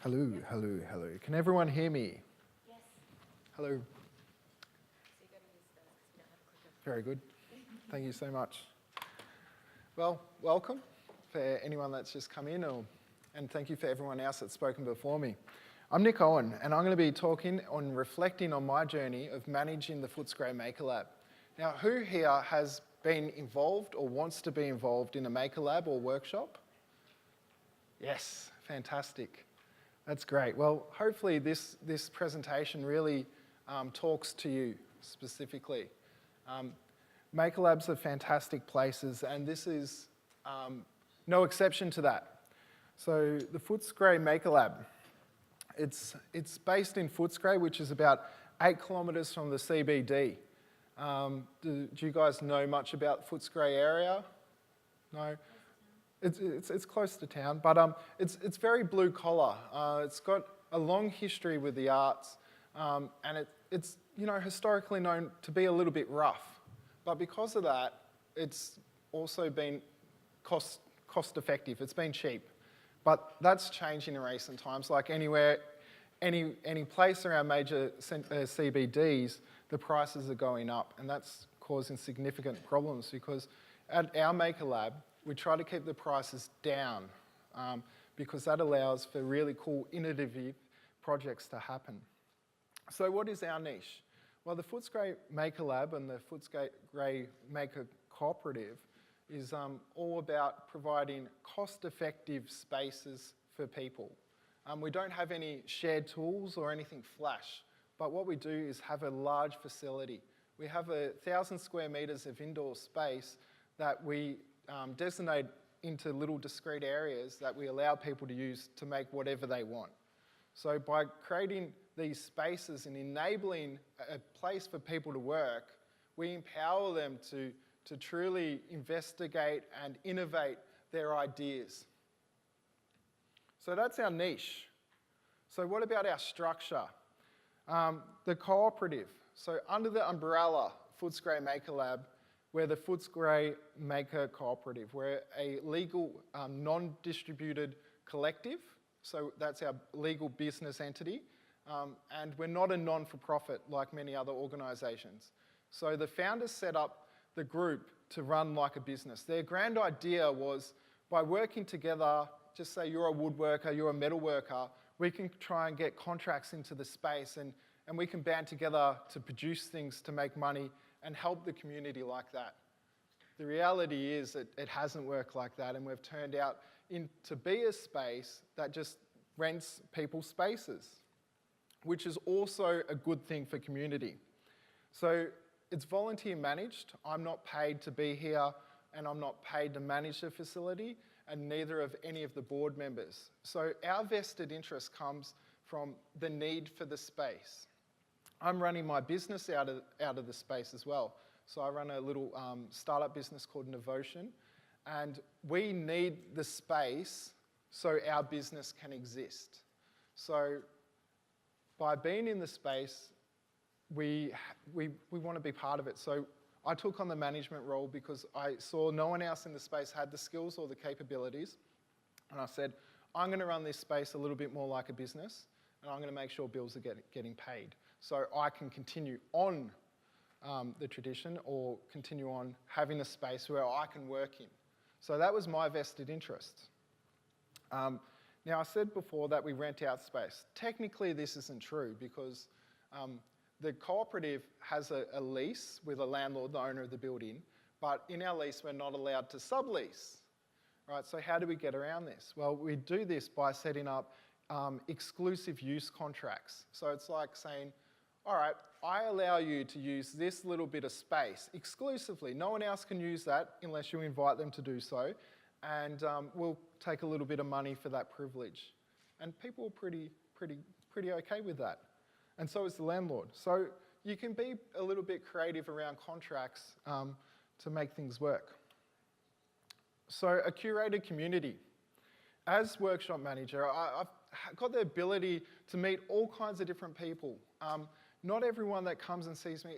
Hello, hello, hello. Can everyone hear me? Yes. Hello. So you got to use those because we don't have a clicker. Very good. Thank you so much. Well, welcome for anyone that's just come in, and thank you for everyone else that's spoken before me. I'm Nick Owen, and I'm going to be talking on reflecting on my journey of managing the Footscray Maker Lab. Now, who here has been involved or wants to be involved in a Maker Lab or workshop? Yes, fantastic. That's great. Well, hopefully this presentation really talks to you specifically. Maker Labs are fantastic places, and this is no exception to that. So the Footscray Maker Lab, it's based in Footscray, which is about 8 kilometres from the CBD. Do you guys know much about Footscray area? No? It's close to town, but it's very blue collar. It's got a long history with the arts, and it's historically known to be a little bit rough. But because of that, it's also been cost effective. It's been cheap, but that's changing in recent times. Like anywhere, any place around major CBDs, the prices are going up, and that's causing significant problems because at our Maker Lab, we try to keep the prices down because that allows for really cool, innovative projects to happen. So what is our niche? Well, the Footscray Maker Lab and the Footscray Maker Cooperative is all about providing cost-effective spaces for people. We don't have any shared tools or anything flash, but what we do is have a large facility. We have 1,000 square metres of indoor space that we designate into little discrete areas that we allow people to use to make whatever they want. So by creating these spaces and enabling a place for people to work, we empower them to truly investigate and innovate their ideas. So that's our niche. So what about our structure? The cooperative. So under the umbrella Footscray Maker Lab, we're the Footscray Maker Cooperative. We're a legal, non-distributed collective, so that's our legal business entity, and we're not a non-for-profit like many other organisations. So the founders set up the group to run like a business. Their grand idea was by working together, just say you're a woodworker, you're a metalworker, we can try and get contracts into the space and we can band together to produce things to make money and help the community like that. The reality is that it hasn't worked like that, and we've turned out to be a space that just rents people spaces, which is also a good thing for community. So it's volunteer managed. I'm not paid to be here, and I'm not paid to manage the facility, and neither of any of the board members. So our vested interest comes from the need for the space. I'm running my business out of the space as well. So I run a little startup business called Novotion, and we need the space so our business can exist. So by being in the space, we want to be part of it. So I took on the management role because I saw no one else in the space had the skills or the capabilities, and I said, I'm going to run this space a little bit more like a business, and I'm going to make sure bills are getting paid. So I can continue on the tradition or continue on having a space where I can work in. So that was my vested interest. Now I said before that we rent out space. Technically this isn't true because the cooperative has a lease with a landlord, the owner of the building, but in our lease we're not allowed to sublease. Right, so how do we get around this? Well, we do this by setting up exclusive use contracts. So it's like saying, all right, I allow you to use this little bit of space exclusively. No one else can use that unless you invite them to do so. And we'll take a little bit of money for that privilege. And people are pretty okay with that. And so is the landlord. So you can be a little bit creative around contracts to make things work. So a curated community. As workshop manager, I've got the ability to meet all kinds of different people. Not everyone that comes and sees me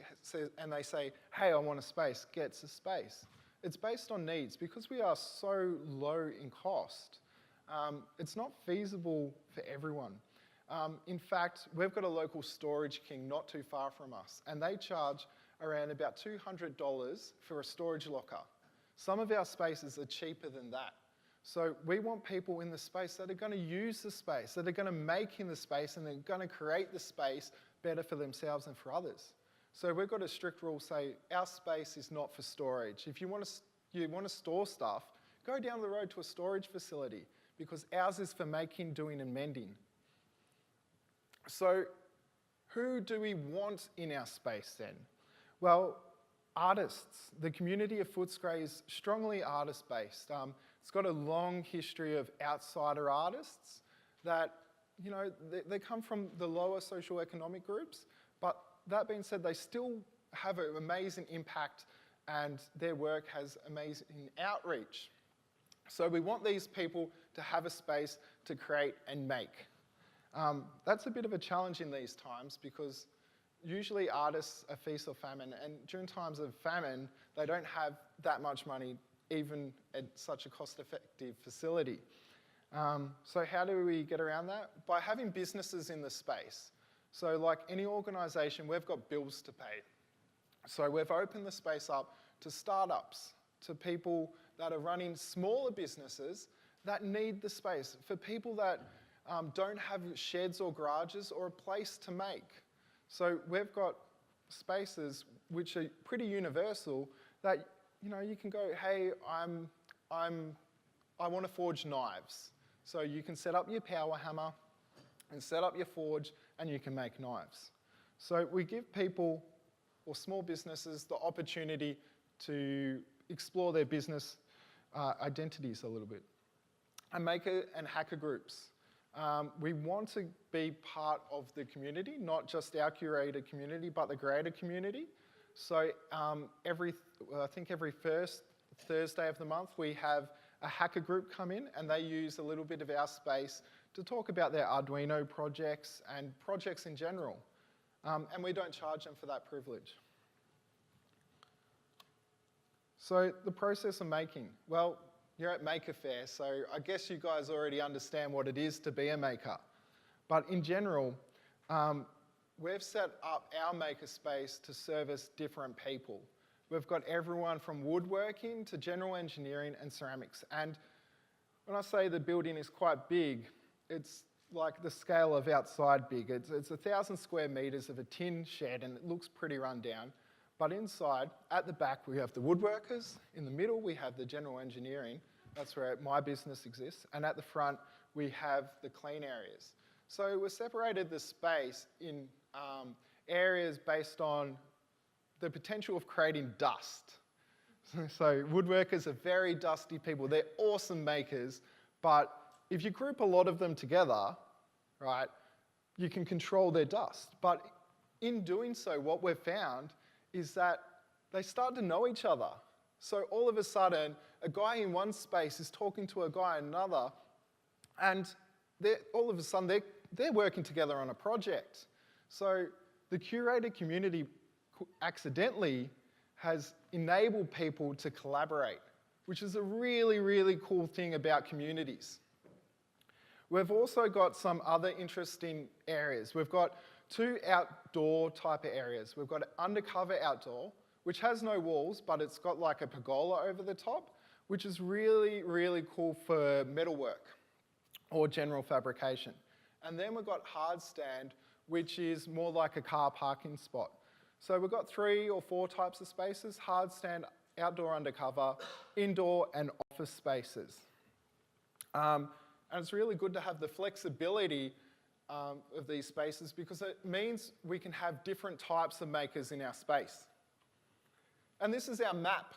and they say, hey, I want a space, gets a space. It's based on needs. Because we are so low in cost, it's not feasible for everyone. In fact, we've got a local storage king not too far from us, and they charge around about $200 for a storage locker. Some of our spaces are cheaper than that. So we want people in the space that are going to use the space, that are going to make in the space, and they're going to create the space better for themselves and for others. So we've got a strict rule say our space is not for storage. If you want to store stuff, go down the road to a storage facility, because ours is for making, doing, and mending. So who do we want in our space then? Well, artists. The community of Footscray is strongly artist-based. It's got a long history of outsider artists that, you know, they come from the lower socioeconomic groups, but that being said, they still have an amazing impact and their work has amazing outreach. So we want these people to have a space to create and make. That's a bit of a challenge in these times because usually artists are feast or famine, and during times of famine, they don't have that much money even at such a cost-effective facility. So how do we get around that? By having businesses in the space. So like any organisation, we've got bills to pay. So we've opened the space up to startups, to people that are running smaller businesses that need the space, for people that don't have sheds or garages or a place to make. So we've got spaces which are pretty universal that, you know, you can go, hey, I want to forge knives. So you can set up your power hammer and set up your forge and you can make knives. So we give people or small businesses the opportunity to explore their business identities a little bit. And maker and hacker groups. We want to be part of the community, not just our curated community, but the greater community. So I think every first Thursday of the month, we have a hacker group come in and they use a little bit of our space to talk about their Arduino projects and projects in general. And we don't charge them for that privilege. So the process of making. Well, you're at Maker Fair, so I guess you guys already understand what it is to be a maker. But in general, we've set up our maker space to service different people. We've got everyone from woodworking to general engineering and ceramics. And when I say the building is quite big, it's like the scale of outside big. It's 1,000 square metres of a tin shed and it looks pretty run down. But inside, at the back, we have the woodworkers. In the middle, we have the general engineering. That's where my business exists. And at the front, we have the clean areas. So we've separated the space in areas based on the potential of creating dust. So woodworkers are very dusty people. They're awesome makers. But if you group a lot of them together, right, you can control their dust. But in doing so, what we've found is that they start to know each other. So all of a sudden, a guy in one space is talking to a guy in another, and all of a sudden they're working together on a project. So the curated community accidentally has enabled people to collaborate, which is a really, really cool thing about communities. We've also got some other interesting areas. We've got 2 outdoor type of areas. We've got an undercover outdoor, which has no walls, but it's got like a pergola over the top, which is really, really cool for metalwork or general fabrication. And then we've got hard stand, which is more like a car parking spot. So we've got 3 or 4 types of spaces: hard stand, outdoor undercover, indoor and office spaces. And it's really good to have the flexibility of these spaces because it means we can have different types of makers in our space. And this is our map.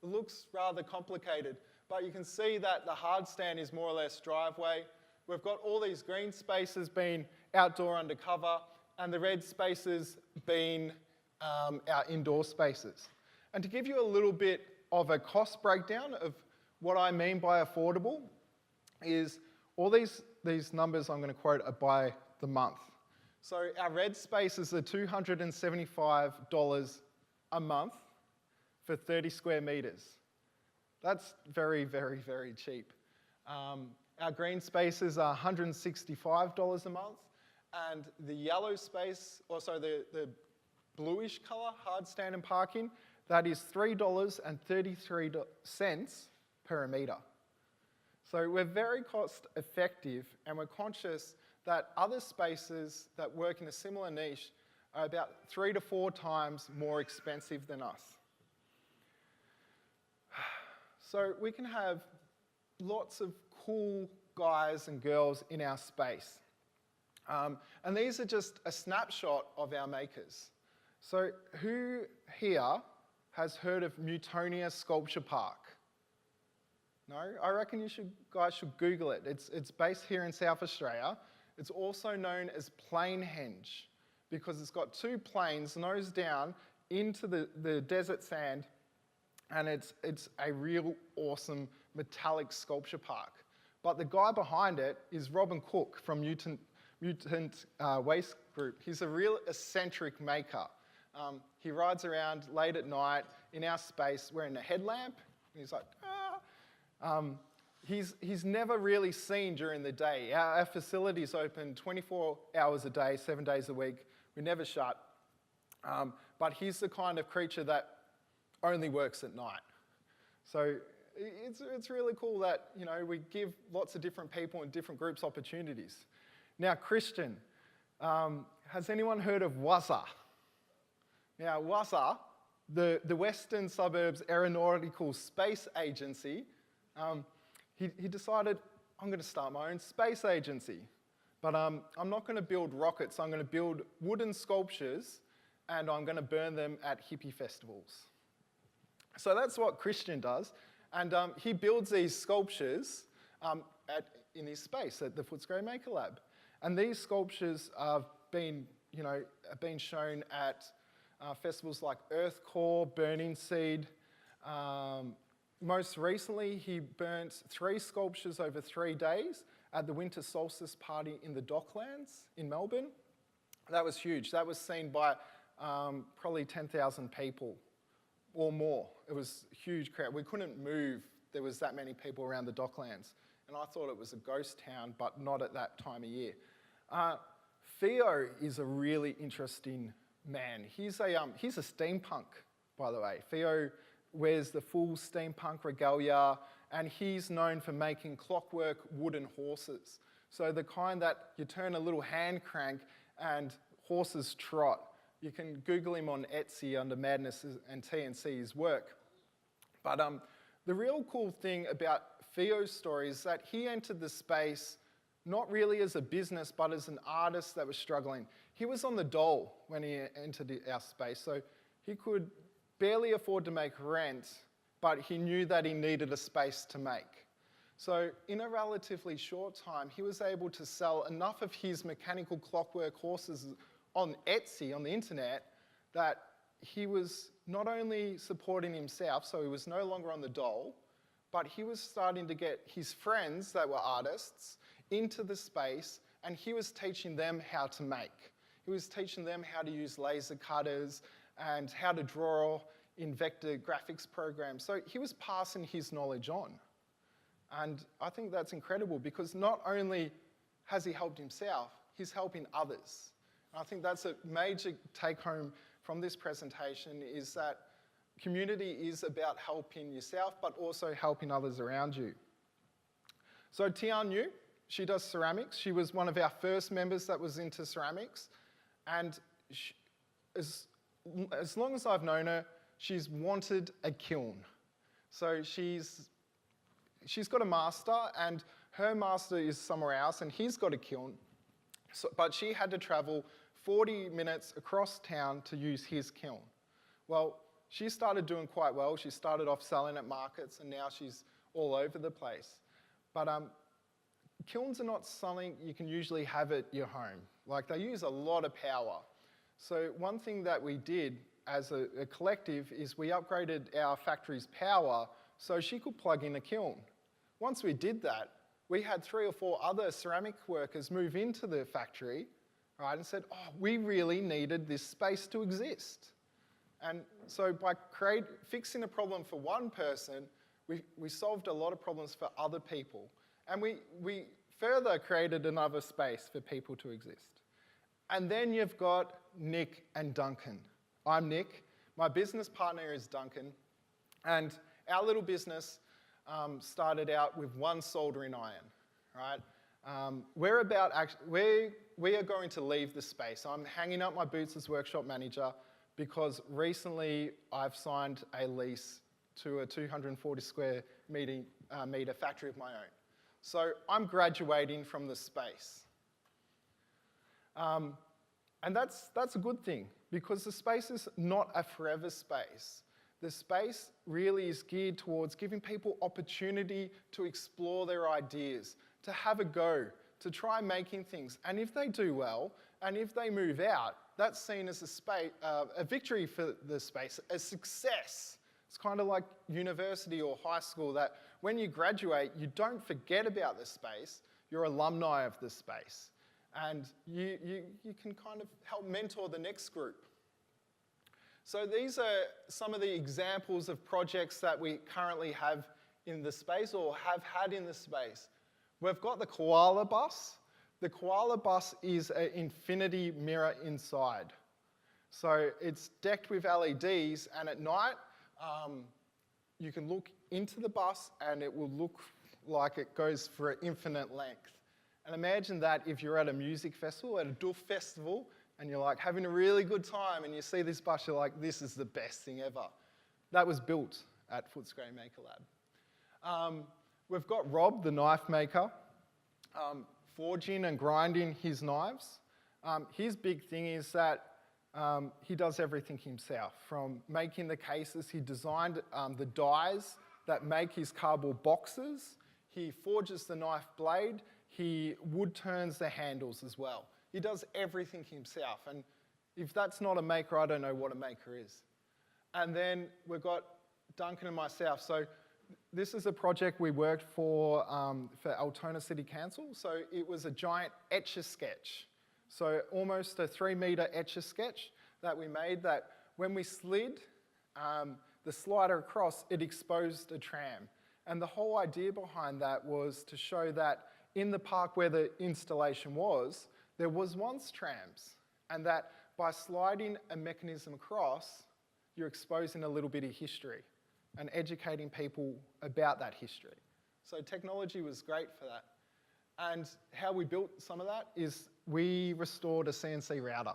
It looks rather complicated, but you can see that the hard stand is more or less driveway. We've got all these green spaces being outdoor undercover, and the red spaces being our indoor spaces. And to give you a little bit of a cost breakdown of what I mean by affordable is all these numbers I'm going to quote are by the month. So our red spaces are $275 a month for 30 square metres. That's very, very, very cheap. Our green spaces are $165 a month, and the yellow space, also the bluish colour, hard stand and parking, that is $3.33 per metre. So we're very cost effective, and we're conscious that other spaces that work in a similar niche are about 3 to 4 times more expensive than us. So we can have lots of cool guys and girls in our space. And these are just a snapshot of our makers. So who here has heard of Newtonia Sculpture Park? No? I reckon you guys should Google it. It's based here in South Australia. It's also known as Planehenge because it's got 2 planes nose down into the desert sand, and it's a real awesome metallic sculpture park. But the guy behind it is Robin Cook from Mutant Waste Group. He's a real eccentric maker. He rides around late at night in our space wearing a headlamp, and he's like, ah. He's never really seen during the day. Our facility's open 24 hours a day, 7 days a week. We never shut. But he's the kind of creature that only works at night. So it's really cool that, you know, we give lots of different people and different groups opportunities. Now, Christian, has anyone heard of WASA? Now, WASA, the Western Suburbs Aeronautical Space Agency, he decided, I'm going to start my own space agency. But I'm not going to build rockets. I'm going to build wooden sculptures, and I'm going to burn them at hippie festivals. So that's what Christian does. And he builds these sculptures in his space at the Footscray Maker Lab. And these sculptures have been shown at festivals like Earthcore, Burning Seed. Most recently, he burnt 3 sculptures over 3 days at the Winter Solstice Party in the Docklands in Melbourne. That was huge. That was seen by probably 10,000 people or more. It was a huge crowd. We couldn't move. There was that many people around the Docklands. And I thought it was a ghost town, but not at that time of year. Theo is a really interesting man. He's a steampunk, by the way. Theo wears the full steampunk regalia, and he's known for making clockwork wooden horses. So the kind that you turn a little hand crank and horses trot. You can Google him on Etsy under Madness and Tea and see his work. But the real cool thing about Theo's story is that he entered the space not really as a business, but as an artist that was struggling. He was on the dole when he entered our space, so he could barely afford to make rent, but he knew that he needed a space to make. So in a relatively short time, he was able to sell enough of his mechanical clockwork horses on Etsy, on the internet, that he was not only supporting himself, so he was no longer on the dole, but he was starting to get his friends that were artists into the space, and he was teaching them how to make. He was teaching them how to use laser cutters and how to draw in vector graphics programs. So he was passing his knowledge on. And I think that's incredible because not only has he helped himself, he's helping others. And I think that's a major take-home from this presentation is that community is about helping yourself, but also helping others around you. So Tian Yu, she does ceramics. She was one of our first members that was into ceramics. And as long as I've known her, she's wanted a kiln. So she's got a master, and her master is somewhere else, and he's got a kiln. So, but she had to travel 40 minutes across town to use his kiln. Well, she started doing quite well. She started off selling at markets, and now she's all over the place. But kilns are not something you can usually have at your home. Like, they use a lot of power. So one thing that we did as a collective is we upgraded our factory's power so she could plug in a kiln. Once we did that, we had 3 or 4 other ceramic workers move into the factory, right, and said, oh, we really needed this space to exist. And so by fixing a problem for one person, we solved a lot of problems for other people. And we further created another space for people to exist. And then you've got Nick and Duncan. I'm Nick, my business partner is Duncan, and our little business started out with one soldering iron, right? We are going to leave the space. I'm hanging up my boots as workshop manager because recently I've signed a lease to a 240 square meter factory of my own. So I'm graduating from the space. And that's a good thing because the space is not a forever space. The space really is geared towards giving people opportunity to explore their ideas, to have a go, to try making things. And if they do well, and if they move out, that's seen as a victory for the space, a success. It's kind of like university or high school that when you graduate, you don't forget about the space, you're alumni of the space. And you can kind of help mentor the next group. So these are some of the examples of projects that we currently have in the space or have had in the space. We've got the koala bus. The koala bus is an infinity mirror inside. So it's decked with LEDs, and at night, you can look into the bus and it will look like it goes for an infinite length. And imagine that if you're at a music festival, at a doof festival, and you're like having a really good time and you see this bus, you're like, this is the best thing ever. That was built at Footscray Maker Lab. We've got Rob, the knife maker, forging and grinding his knives. His big thing is that he does everything himself. From making the cases, he designed the dies that make his cardboard boxes. He forges the knife blade. He wood turns the handles as well. He does everything himself. And if that's not a maker, I don't know what a maker is. And then we've got Duncan and myself. So this is a project we worked for Altona City Council. So it was a giant Etch-a-Sketch. So almost a 3-metre Etch-a-Sketch that we made that when we slid the slider across, it exposed a tram. And the whole idea behind that was to show that in the park where the installation was, there was once trams. And that by sliding a mechanism across, you're exposing a little bit of history and educating people about that history. So technology was great for that. And how we built some of that is we restored a CNC router.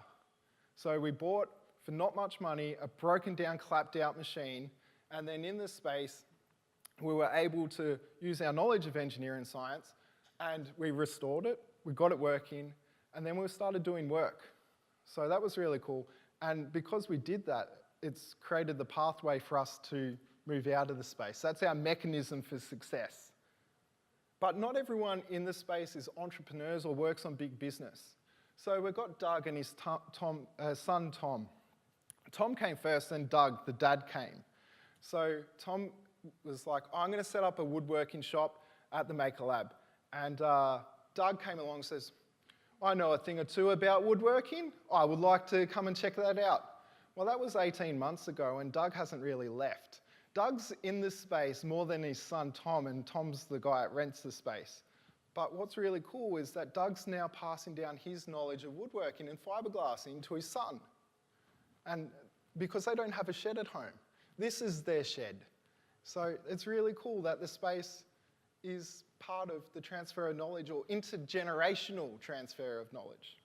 So we bought, for not much money, a broken down, clapped out machine, and then in this space, we were able to use our knowledge of engineering science, and we restored it, we got it working, and then we started doing work. So that was really cool. And because we did that, it's created the pathway for us to move out of the space. That's our mechanism for success. But not everyone in the space is entrepreneurs or works on big business. So we've got Doug and his son, Tom. Tom came first, then Doug, the dad, came. So Tom was like, I'm going to set up a woodworking shop at the Maker Lab. And Doug came along and says, I know a thing or two about woodworking. I would like to come and check that out. Well, that was 18 months ago, and Doug hasn't really left. Doug's in this space more than his son, Tom, and Tom's the guy that rents the space. But what's really cool is that Doug's now passing down his knowledge of woodworking and fiberglassing to his son. And because they don't have a shed at home. This is their shed. So it's really cool that the space is part of the transfer of knowledge or intergenerational transfer of knowledge.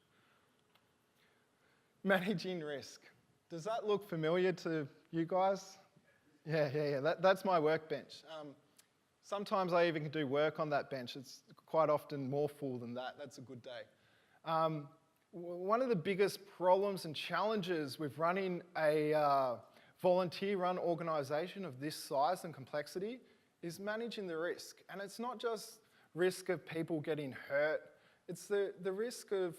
Managing risk. Does that look familiar to you guys? Yeah. That's my workbench. Sometimes I even do work on that bench. It's quite often more full than that. That's a good day. One of the biggest problems and challenges with running a volunteer-run organisation of this size and complexity is managing the risk. And it's not just risk of people getting hurt, it's the risk of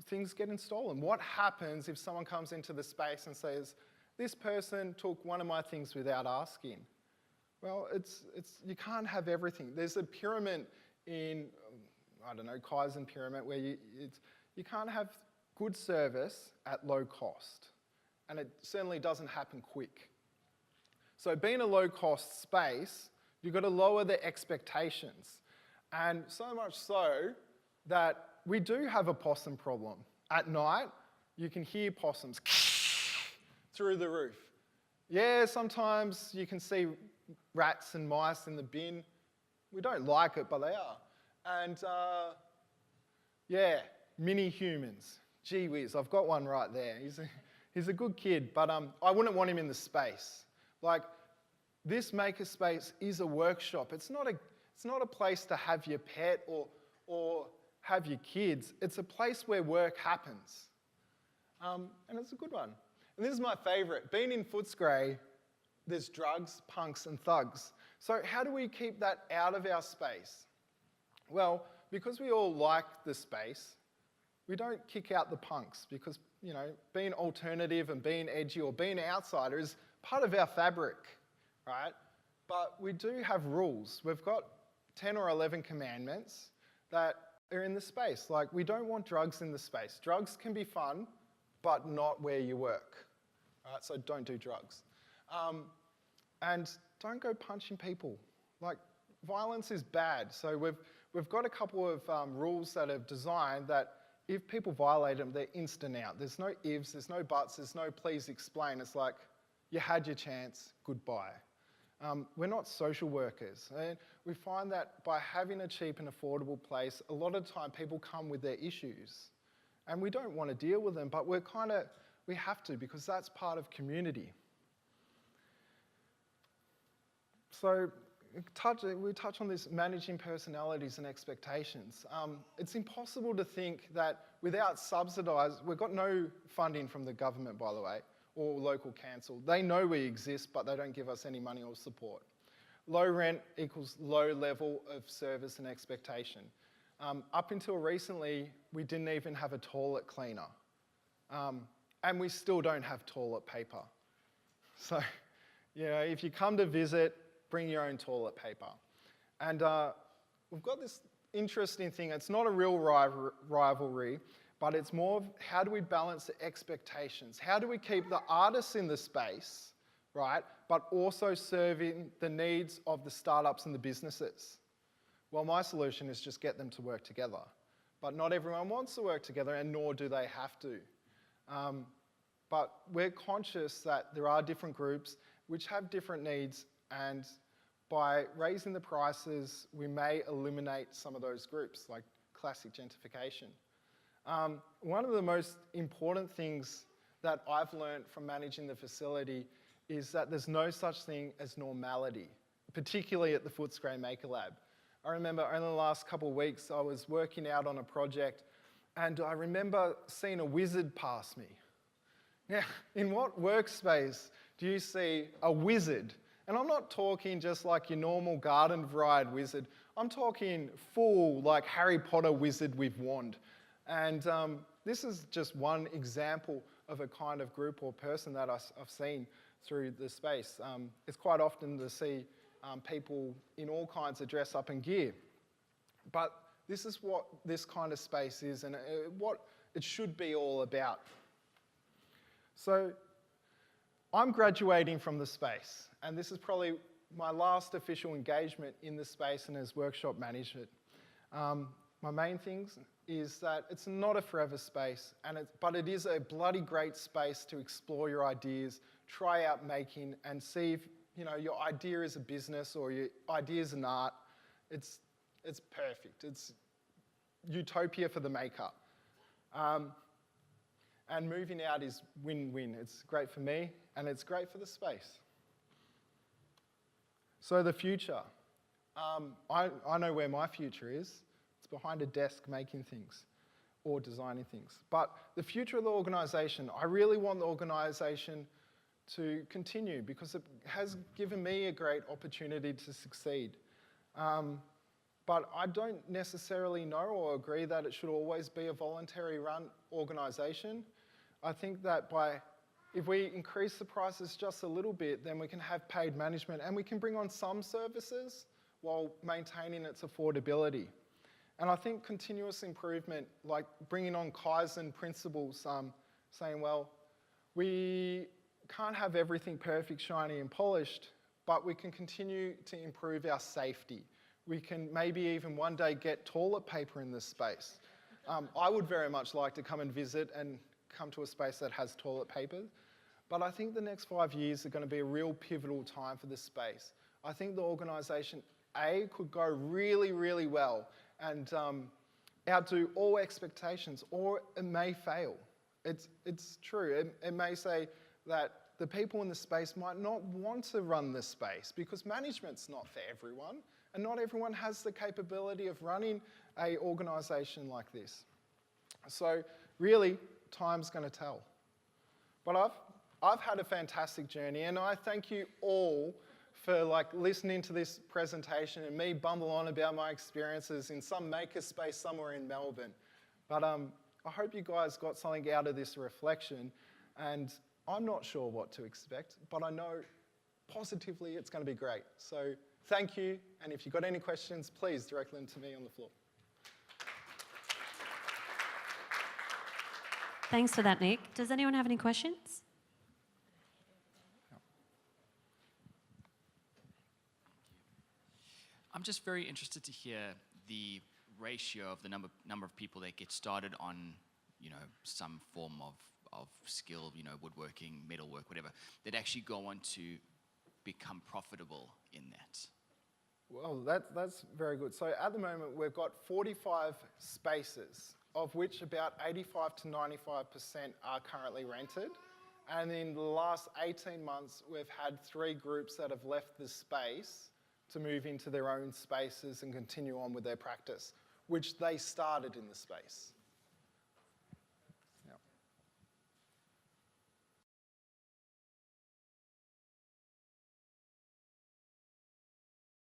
things getting stolen. What happens if someone comes into the space and says, this person took one of my things without asking? Well, you can't have everything. There's a pyramid in, I don't know, Kaizen pyramid, where you can't have good service at low cost. And it certainly doesn't happen quick. So being a low-cost space, you've got to lower the expectations. And so much so that we do have a possum problem. At night, you can hear possums through the roof. Yeah, sometimes you can see rats and mice in the bin. We don't like it, but they are. And yeah, mini humans. Gee whiz, I've got one right there. He's a good kid, but I wouldn't want him in the space. Like, this makerspace is a workshop. It's not a place to have your pet or have your kids. It's a place where work happens. And it's a good one. And this is my favourite. Being in Footscray, there's drugs, punks and thugs. So how do we keep that out of our space? Well, because we all like the space, we don't kick out the punks because, you know, being alternative and being edgy or being an outsider is part of our fabric, right? But we do have rules. We've got 10 or 11 commandments that are in the space. Like, we don't want drugs in the space. Drugs can be fun, but not where you work, right? So don't do drugs. And don't go punching people. Like, violence is bad. So we've got a couple of rules that are designed that if people violate them, they're instant out. There's no ifs, there's no buts, there's no please explain. It's like, you had your chance, goodbye. We're not social workers. And we find that by having a cheap and affordable place, a lot of the time people come with their issues. And we don't want to deal with them, but we have to because that's part of community. So we touch on this managing personalities and expectations. It's impossible to think that without subsidised, we've got no funding from the government, by the way, or local council. They know we exist, but they don't give us any money or support. Low rent equals low level of service and expectation. Up until recently, we didn't even have a toilet cleaner. And we still don't have toilet paper. So, you know, if you come to visit, bring your own toilet paper. And we've got this interesting thing. It's not a real rivalry, but it's more of how do we balance the expectations? How do we keep the artists in the space, right, but also serving the needs of the startups and the businesses? Well, my solution is just get them to work together. But not everyone wants to work together, and nor do they have to. But we're conscious that there are different groups which have different needs, and by raising the prices, we may eliminate some of those groups, like classic gentrification. One of the most important things that I've learned from managing the facility is that there's no such thing as normality, particularly at the Footscray Maker Lab. I remember only the last couple of weeks I was working out on a project and I remember seeing a wizard pass me. Now, in what workspace do you see a wizard? And I'm not talking just like your normal garden variety wizard. I'm talking full, like Harry Potter wizard with wand. And this is just one example of a kind of group or person that I've seen through the space. It's quite often to see people in all kinds of dress up and gear. But this is what this kind of space is and what it should be all about. So I'm graduating from the space, and this is probably my last official engagement in the space and as workshop management. My main things is that it's not a forever space, but it is a bloody great space to explore your ideas, try out making, and see if your idea is a business or your idea is an art. It's perfect. It's utopia for the maker. And moving out is win-win. It's great for me, and it's great for the space. So the future. I know where my future is. It's behind a desk making things or designing things. But the future of the organisation, I really want the organisation to continue because it has given me a great opportunity to succeed. But I don't necessarily know or agree that it should always be a voluntary run organisation. I think that if we increase the prices just a little bit, then we can have paid management and we can bring on some services while maintaining its affordability. And I think continuous improvement, like bringing on Kaizen principles, saying, well, we can't have everything perfect, shiny and polished, but we can continue to improve our safety. We can maybe even one day get toilet paper in this space. I would very much like to come and visit and come to a space that has toilet paper. But I think the next 5 years are going to be a real pivotal time for this space. I think the organisation, A, could go really, really well and outdo all expectations, or it may fail. It's true. It may say that the people in the space might not want to run this space because management's not for everyone, and not everyone has the capability of running an organisation like this. So really, time's going to tell. But I've had a fantastic journey, and I thank you all for listening to this presentation and me bumble on about my experiences in some makerspace somewhere in Melbourne. But I hope you guys got something out of this reflection, and I'm not sure what to expect, but I know positively it's going to be great. So thank you, and if you've got any questions, please direct them to me on the floor. Thanks for that, Nick. Does anyone have any questions? I'm just very interested to hear the ratio of the number of people that get started on, some form of skill, woodworking, metalwork, whatever, that actually go on to become profitable in that. Well, that's very good. So at the moment, we've got 45 spaces, of which about 85 to 95% are currently rented. And in the last 18 months, we've had 3 groups that have left the space to move into their own spaces and continue on with their practice, which they started in the space.